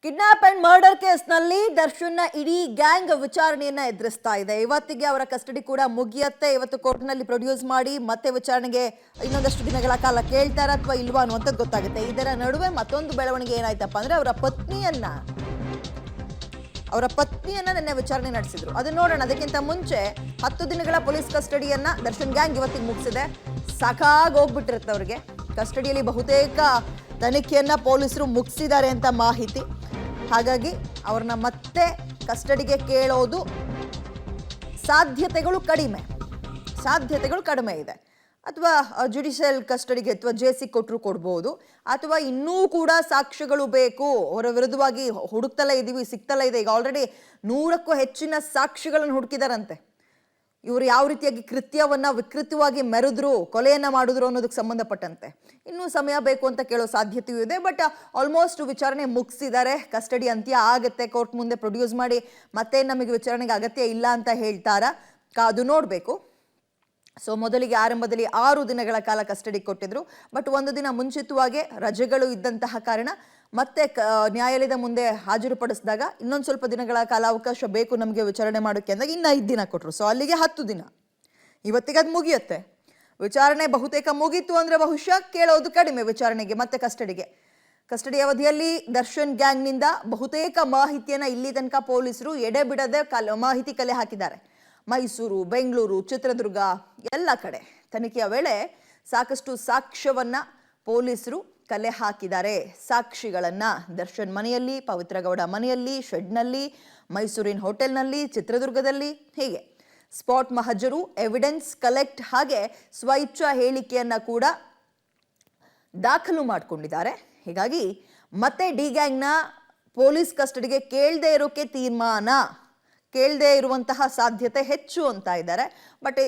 Kidnap and murder ಕೇಸ್ನಲ್ಲಿ ದರ್ಶನ್ನ ಇಡೀ gang ವಿಚಾರಣೆಯನ್ನ ಎದುರಿಸ್ತಾ ಇದೆ. ಇವತ್ತಿಗೆ ಅವರ ಕಸ್ಟಡಿ ಕೂಡ ಮುಗಿಯುತ್ತೆ. ಇವತ್ತು ಕೋರ್ಟ್ನಲ್ಲಿ ಪ್ರೊಡ್ಯೂಸ್ ಮಾಡಿ ಮತ್ತೆ ವಿಚಾರಣೆಗೆ ಇನ್ನೊಂದಷ್ಟು ದಿನಗಳ ಕಾಲ ಕೇಳ್ತಾರ ಅಥವಾ ಇಲ್ವಾ ಅನ್ನುವಂಥದ್ದು ಗೊತ್ತಾಗುತ್ತೆ. ಇದರ ನಡುವೆ ಮತ್ತೊಂದು ಬೆಳವಣಿಗೆ ಏನಾಯ್ತಪ್ಪ ಅಂದ್ರೆ ಅವರ ಪತ್ನಿಯನ್ನ ನಿನ್ನೆ ವಿಚಾರಣೆ ನಡೆಸಿದ್ರು. ಅದನ್ನ ನೋಡೋಣ. ಅದಕ್ಕಿಂತ ಮುಂಚೆ 10 ದಿನಗಳ ಪೊಲೀಸ್ ಕಸ್ಟಡಿಯನ್ನ ದರ್ಶನ್ ಗ್ಯಾಂಗ್ ಇವತ್ತಿಗೆ ಮುಗಿಸಿದೆ. ಸಾಕಾಗಿ ಹೋಗ್ಬಿಟ್ಟಿರುತ್ತೆ ಅವ್ರಿಗೆ. ಕಸ್ಟಡಿಯಲ್ಲಿ ಬಹುತೇಕ ತನಿಖೆಯನ್ನ ಪೊಲೀಸರು ಮುಗಿಸಿದ್ದಾರೆ ಅಂತ ಮಾಹಿತಿ. ಹಾಗಾಗಿ ಅವ್ರನ್ನ ಮತ್ತೆ ಕಸ್ಟಡಿಗೆ ಕೇಳೋದು ಸಾಧ್ಯತೆಗಳು ಕಡಿಮೆ ಇದೆ. ಅಥವಾ ಜುಡಿಷಿಯಲ್ ಕಸ್ಟಡಿಗೆ ಅಥವಾ ಜೆಸಿ ಕೊಟ್ಟರು ಕೊಡ್ಬೋದು. ಅಥವಾ ಇನ್ನೂ ಕೂಡ ಸಾಕ್ಷ್ಯಗಳು ಬೇಕು, ಅವರ ವಿರುದ್ಧವಾಗಿ ಹುಡುಕ್ತಲೇ ಇದ್ದೀವಿ, ಸಿಗ್ತಲೇ ಇದೆ. ಈಗ ಆಲ್ರೆಡಿ 100ಕ್ಕೂ ಹೆಚ್ಚಿನ ಸಾಕ್ಷಿಗಳನ್ನು ಹುಡುಕಿದಾರಂತೆ. ಇವರು ಯಾವ ರೀತಿಯಾಗಿ ಕೃತ್ಯವನ್ನ ವಿಕೃತವಾಗಿ ಮೆರೆದ್ರು, ಕೊಲೆಯನ್ನ ಮಾಡಿದ್ರು ಅನ್ನೋದಕ್ಕೆ ಸಂಬಂಧಪಟ್ಟಂತೆ ಇನ್ನೂ ಸಮಯ ಬೇಕು ಅಂತ ಕೇಳೋ ಸಾಧ್ಯತೆಯೂ ಇದೆ. ಬಟ್ ಆಲ್ಮೋಸ್ಟ್ ವಿಚಾರಣೆ ಮುಗಿಸಿದ್ದಾರೆ. ಕಸ್ಟಡಿ ಅಂತ್ಯ ಆಗುತ್ತೆ. ಕೋರ್ಟ್ ಮುಂದೆ ಪ್ರೊಡ್ಯೂಸ್ ಮಾಡಿ ಮತ್ತೆ ನಮಗೆ ವಿಚಾರಣೆಗೆ ಅಗತ್ಯ ಇಲ್ಲ ಅಂತ ಹೇಳ್ತಾರಾ, ಕಾದು ನೋಡಬೇಕು. ಸೊ ಮೊದಲಿಗೆ ಆರಂಭದಲ್ಲಿ 6 ದಿನಗಳ ಕಾಲ ಕಸ್ಟಡಿ ಕೊಟ್ಟಿದ್ರು. ಬಟ್ ಒಂದು ದಿನ ಮುಂಚಿತವಾಗಿ ರಜೆಗಳು ಇದ್ದಂತಹ ಕಾರಣ ಮತ್ತೆ ನ್ಯಾಯಾಲಯದ ಮುಂದೆ ಹಾಜರುಪಡಿಸಿದಾಗ ಇನ್ನೊಂದು ಸ್ವಲ್ಪ ದಿನಗಳ ಕಾಲಾವಕಾಶ ಬೇಕು ನಮಗೆ ವಿಚಾರಣೆ ಮಾಡೋಕ್ಕೆ ಅಂದಾಗ ಇನ್ನು 5 ದಿನ ಕೊಟ್ಟರು. ಸೊ ಅಲ್ಲಿಗೆ 10 ದಿನ. ಇವತ್ತಿಗೆ ಅದು ಮುಗಿಯುತ್ತೆ. ವಿಚಾರಣೆ ಬಹುತೇಕ ಮುಗೀತು ಅಂದರೆ ಬಹುಶಃ ಕೇಳೋದು ಕಡಿಮೆ ವಿಚಾರಣೆಗೆ ಮತ್ತೆ ಕಸ್ಟಡಿ ಅವಧಿಯಲ್ಲಿ ದರ್ಶನ್ ಗ್ಯಾಂಗ್ನಿಂದ ಬಹುತೇಕ ಮಾಹಿತಿಯನ್ನು ಇಲ್ಲಿ ತನಕ ಪೊಲೀಸರು ಎಡೆ ಬಿಡದೆ ಮಾಹಿತಿ ಕಲೆ ಹಾಕಿದ್ದಾರೆ. ಮೈಸೂರು, ಬೆಂಗಳೂರು, ಚಿತ್ರದುರ್ಗ ಎಲ್ಲ ಕಡೆ ತನಿಖೆಯ ವೇಳೆ ಸಾಕಷ್ಟು ಸಾಕ್ಷ್ಯವನ್ನ ಪೊಲೀಸರು ಕಲೆ ಹಾಕಿದ್ದಾರೆ. ಸಾಕ್ಷಿಗಳನ್ನ ದರ್ಶನ್ ಮನೆಯಲ್ಲಿ, ಪವಿತ್ರಗೌಡ ಮನೆಯಲ್ಲಿ, ಶೆಡ್ನಲ್ಲಿ, ಮೈಸೂರಿನ ಹೋಟೆಲ್ನಲ್ಲಿ, ಚಿತ್ರದುರ್ಗದಲ್ಲಿ, ಹೀಗೆ ಸ್ಪಾಟ್ ಮಹಜರು, ಎವಿಡೆನ್ಸ್ ಕಲೆಕ್ಟ್, ಹಾಗೆ ಸ್ವಇಚ್ಛಾ ಹೇಳಿಕೆಯನ್ನ ಕೂಡ ದಾಖಲು ಮಾಡಿಕೊಂಡಿದ್ದಾರೆ. ಹೀಗಾಗಿ ಮತ್ತೆ ಡಿ ಗ್ಯಾಂಗ್ನ ಪೊಲೀಸ್ ಕಸ್ಟಡಿಗೆ ಕೇಳದೇ ಇರುವಂತಹ ಸಾಧ್ಯತೆ ಹೆಚ್ಚು ಅಂತ ಇದ್ದಾರೆ. But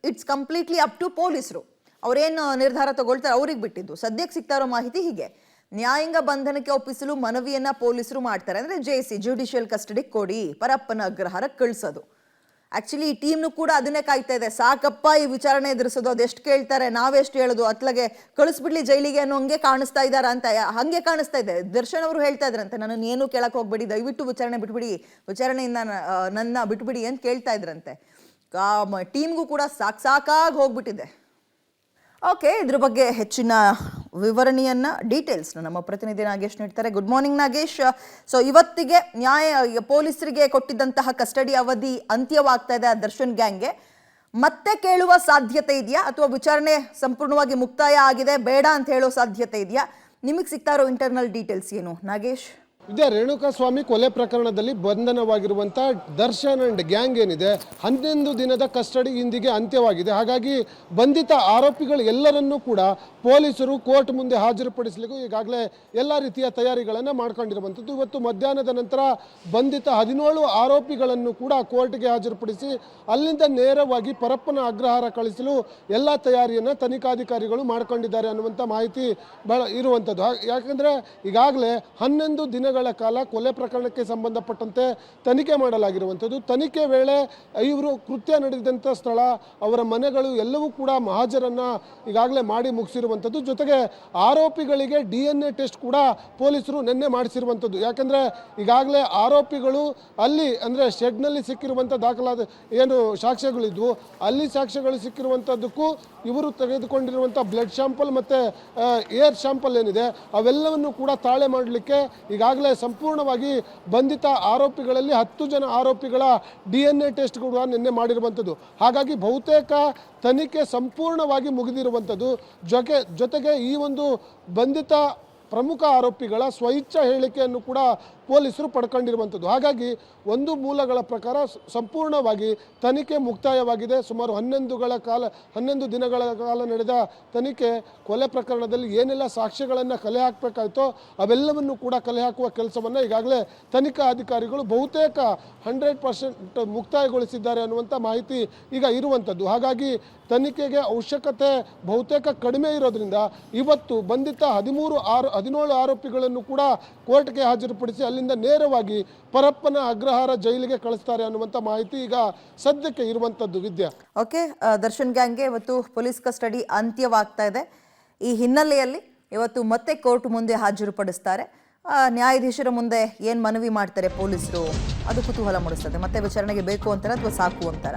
it's completely up to ಪೊಲೀಸರು. ಅವರೇನು ನಿರ್ಧಾರ ತಗೊಳ್ತಾರೆ ಅವ್ರಿಗೆ ಬಿಟ್ಟಿದ್ದು. ಸದ್ಯಕ್ಕೆ ಸಿಗ್ತಾ ಇರೋ ಮಾಹಿತಿ ಹೀಗೆ: ನ್ಯಾಯಾಂಗ ಬಂಧನಕ್ಕೆ ಒಪ್ಪಿಸಲು ಮನವಿಯನ್ನ ಪೊಲೀಸರು ಮಾಡ್ತಾರೆ. ಅಂದ್ರೆ ಜೆಸಿ ಜುಡಿಷಿಯಲ್ ಕಸ್ಟಡಿ ಕೊಡಿ, ಪರಪ್ಪನ ಅಗ್ರಹಾರ ಕಳಿಸೋದು. ಆಕ್ಚುಲಿ ಈ ಟೀಮ್ನು ಕೂಡ ಅದನ್ನೇ ಕಾಯ್ತಾ ಇದೆ. ಸಾಕಪ್ಪ ಈ ವಿಚಾರಣೆ ಎದುರಿಸೋದು, ಅದೆಷ್ಟು ಕೇಳ್ತಾರೆ, ನಾವೆಷ್ಟು ಹೇಳೋದು, ಅತ್ಲಗೆ ಕಳಿಸ್ಬಿಡ್ಲಿ ಜೈಲಿಗೆ ಅನ್ನೋ ಹಂಗೆ ಕಾಣಿಸ್ತಾ ಇದ್ದಾರ ಅಂತ. ಹಂಗೆ ಕಾಣಿಸ್ತಾ ಇದೆ. ದರ್ಶನ್ ಅವರು ಹೇಳ್ತಾ ಇದ್ರಂತೆ, ನನ್ನನ್ನು ಏನು ಕೇಳಕ್ ಹೋಗ್ಬೇಡಿ, ದಯವಿಟ್ಟು ವಿಚಾರಣೆ ಬಿಟ್ಬಿಡಿ, ವಿಚಾರಣೆಯಿಂದ ನನ್ನ ಬಿಟ್ಬಿಡಿ ಅಂತ ಕೇಳ್ತಾ ಇದ್ರಂತೆ. ಟೀಮ್ಗೂ ಕೂಡ ಸಾಕಾಗಿ ಹೋಗ್ಬಿಟ್ಟಿದೆ. ಓಕೆ, ಇದ್ರ ಬಗ್ಗೆ ಹೆಚ್ಚಿನ ವಿವರಣೆಯನ್ನ ಡೀಟೇಲ್ಸ್ನ ನಮ್ಮ ಪ್ರತಿನಿಧಿ ನಾಗೇಶ್ ನೀಡ್ತಾರೆ. Good morning Nagesh. ಸೊ ಇವತ್ತಿಗೆ ಪೊಲೀಸರಿಗೆ ಕೊಟ್ಟಿದ್ದಂತಹ ಕಸ್ಟಡಿ ಅವಧಿ ಅಂತ್ಯವಾಗ್ತಾ ಇದೆ ದರ್ಶನ್ ಗ್ಯಾಂಗ್ಗೆ. ಮತ್ತೆ ಕೇಳುವ ಸಾಧ್ಯತೆ ಇದೆಯಾ ಅಥವಾ ವಿಚಾರಣೆ ಸಂಪೂರ್ಣವಾಗಿ ಮುಕ್ತಾಯ ಆಗಿದೆ, ಬೇಡ ಅಂತ ಹೇಳೋ ಸಾಧ್ಯತೆ ಇದೆಯಾ? ನಿಮಗೆ ಸಿಗ್ತಾ ಇರೋ ಇಂಟರ್ನಲ್ ಡೀಟೇಲ್ಸ್ ಏನು ನಾಗೇಶ್? ರೇಣುಕಾಸ್ವಾಮಿ ಕೊಲೆ ಪ್ರಕರಣದಲ್ಲಿ ಬಂಧನವಾಗಿರುವಂಥ ದರ್ಶನ್ ಅಂಡ್ ಗ್ಯಾಂಗ್ ಏನಿದೆ 11 ದಿನದ ಕಸ್ಟಡಿ ಇಂದಿಗೆ ಅಂತ್ಯವಾಗಿದೆ. ಹಾಗಾಗಿ ಬಂಧಿತ ಆರೋಪಿಗಳು ಎಲ್ಲರನ್ನೂ ಕೂಡ ಪೊಲೀಸರು ಕೋರ್ಟ್ ಮುಂದೆ ಹಾಜರುಪಡಿಸಲಿಕ್ಕೂ ಈಗಾಗಲೇ ಎಲ್ಲ ರೀತಿಯ ತಯಾರಿಗಳನ್ನು ಮಾಡ್ಕೊಂಡಿರುವಂಥದ್ದು. ಇವತ್ತು ಮಧ್ಯಾಹ್ನದ ನಂತರ ಬಂಧಿತ 17 ಆರೋಪಿಗಳನ್ನು ಕೂಡ ಕೋರ್ಟ್ಗೆ ಹಾಜರುಪಡಿಸಿ ಅಲ್ಲಿಂದ ನೇರವಾಗಿ ಪರಪ್ಪನ ಅಗ್ರಹಾರ ಕಳಿಸಲು ಎಲ್ಲ ತಯಾರಿಯನ್ನು ತನಿಖಾಧಿಕಾರಿಗಳು ಮಾಡ್ಕೊಂಡಿದ್ದಾರೆ ಅನ್ನುವಂಥ ಮಾಹಿತಿ ಇರುವಂಥದ್ದು. ಯಾಕಂದರೆ ಈಗಾಗಲೇ 11 ದಿನಗಳ ಕಾಲ ಕೊಲೆ ಪ್ರಕರಣಕ್ಕೆ ಸಂಬಂಧಪಟ್ಟಂತೆ ತನಿಖೆ ಮಾಡಲಾಗಿರುವಂಥದ್ದು. ತನಿಖೆ ವೇಳೆ ಇವರು ಕೃತ್ಯ ನಡೆದಂಥ ಸ್ಥಳ, ಅವರ ಮನೆಗಳು ಎಲ್ಲವೂ ಕೂಡ ಮಹಾಜರನ್ನು ಈಗಾಗಲೇ ಮಾಡಿ ಮುಗಿಸಿರುವಂಥದ್ದು. ಜೊತೆಗೆ ಆರೋಪಿಗಳಿಗೆ DNA ಟೆಸ್ಟ್ ಕೂಡ ಪೊಲೀಸರು ನಿನ್ನೆ ಮಾಡಿಸಿರುವಂಥದ್ದು. ಯಾಕಂದರೆ ಈಗಾಗಲೇ ಆರೋಪಿಗಳು ಅಲ್ಲಿ ಅಂದರೆ ಶೆಡ್ನಲ್ಲಿ ಸಿಕ್ಕಿರುವಂಥ ದಾಖಲಾದ ಏನು ಸಾಕ್ಷ್ಯಗಳಿದ್ವು, ಅಲ್ಲಿ ಸಾಕ್ಷ್ಯಗಳು ಸಿಕ್ಕಿರುವಂಥದ್ದಕ್ಕೂ ಇವರು ತೆಗೆದುಕೊಂಡಿರುವಂಥ ಬ್ಲಡ್ ಶಾಂಪಲ್ ಮತ್ತು ಏರ್ ಶಾಂಪಲ್ ಏನಿದೆ ಅವೆಲ್ಲವನ್ನು ಕೂಡ ತಾಳೆ ಮಾಡಲಿಕ್ಕೆ ಈಗಾಗಲೇ ಸಂಪೂರ್ಣವಾಗಿ ಬಂಧಿತ ಆರೋಪಿಗಳಲ್ಲಿ 10 ಜನ ಆರೋಪಿಗಳ DNA ಟೆಸ್ಟ್ ಕೂಡ ನಿನ್ನೆ ಮಾಡಿರುವಂಥದ್ದು. ಹಾಗಾಗಿ ಬಹುತೇಕ ತನಿಖೆ ಸಂಪೂರ್ಣವಾಗಿ ಮುಗಿದಿರುವಂಥದ್ದು. ಜೊತೆಗೆ ಈ ಒಂದು ಬಂಧಿತ ಪ್ರಮುಖ ಆರೋಪಿಗಳ ಸ್ವಇಚ್ಛಾ ಹೇಳಿಕೆಯನ್ನು ಕೂಡ ಪೊಲೀಸರು ಪಡ್ಕೊಂಡಿರುವಂಥದ್ದು. ಹಾಗಾಗಿ ಒಂದು ಮೂಲಗಳ ಪ್ರಕಾರ ಸಂಪೂರ್ಣವಾಗಿ ತನಿಖೆ ಮುಕ್ತಾಯವಾಗಿದೆ. ಸುಮಾರು 11 ದಿನಗಳ ಕಾಲ ನಡೆದ ತನಿಖೆ ಕೊಲೆ ಪ್ರಕರಣದಲ್ಲಿ ಏನೆಲ್ಲ ಸಾಕ್ಷ್ಯಗಳನ್ನು ಕಲೆ ಹಾಕಬೇಕಾಯ್ತೋ ಅವೆಲ್ಲವನ್ನು ಕೂಡ ಕಲೆ ಹಾಕುವ ಕೆಲಸವನ್ನು ಈಗಾಗಲೇ ತನಿಖಾ ಅಧಿಕಾರಿಗಳು ಬಹುತೇಕ 100% ಮುಕ್ತಾಯಗೊಳಿಸಿದ್ದಾರೆ ಅನ್ನುವಂಥ ಮಾಹಿತಿ ಈಗ ಇರುವಂಥದ್ದು. ಹಾಗಾಗಿ ತನಿಖೆಗೆ ಅವಶ್ಯಕತೆ ಬಹುತೇಕ ಕಡಿಮೆ ಇರೋದ್ರಿಂದ ಇವತ್ತು ಬಂಧಿತ 17 ಆರೋಪಿಗಳನ್ನು ಕೂಡ ಕೋರ್ಟ್ಗೆ ಹಾಜರುಪಡಿಸಿ ಅಲ್ಲಿಂದ ನೇರವಾಗಿ ಪರಪ್ಪನ ಅಗ್ರಹಾರ ಜೈಲಿಗೆ ಕಳಿಸ್ತಾರೆ ಅನ್ನುವಂಥ ಮಾಹಿತಿ ಈಗ ಸದ್ಯಕ್ಕೆ ಇರುವಂಥದ್ದು. ವಿದ್ಯಾ, ಓಕೆ, ದರ್ಶನ್ ಗ್ಯಾಂಗ್ಗೆ ಇವತ್ತು ಪೊಲೀಸ್ ಕಸ್ಟಡಿ ಅಂತ್ಯವಾಗ್ತಾ ಇದೆ. ಈ ಹಿನ್ನೆಲೆಯಲ್ಲಿ ಇವತ್ತು ಮತ್ತೆ ಕೋರ್ಟ್ ಮುಂದೆ ಹಾಜರುಪಡಿಸ್ತಾರೆ. ನ್ಯಾಯಾಧೀಶರ ಮುಂದೆ ಏನು ಮನವಿ ಮಾಡ್ತಾರೆ ಪೊಲೀಸರು, ಅದು ಕುತೂಹಲ ಮೂಡಿಸ್ತದೆ. ಮತ್ತೆ ವಿಚಾರಣೆಗೆ ಬೇಕು ಅಂತಾರ ಅಥವಾ ಸಾಕು ಅಂತಾರ?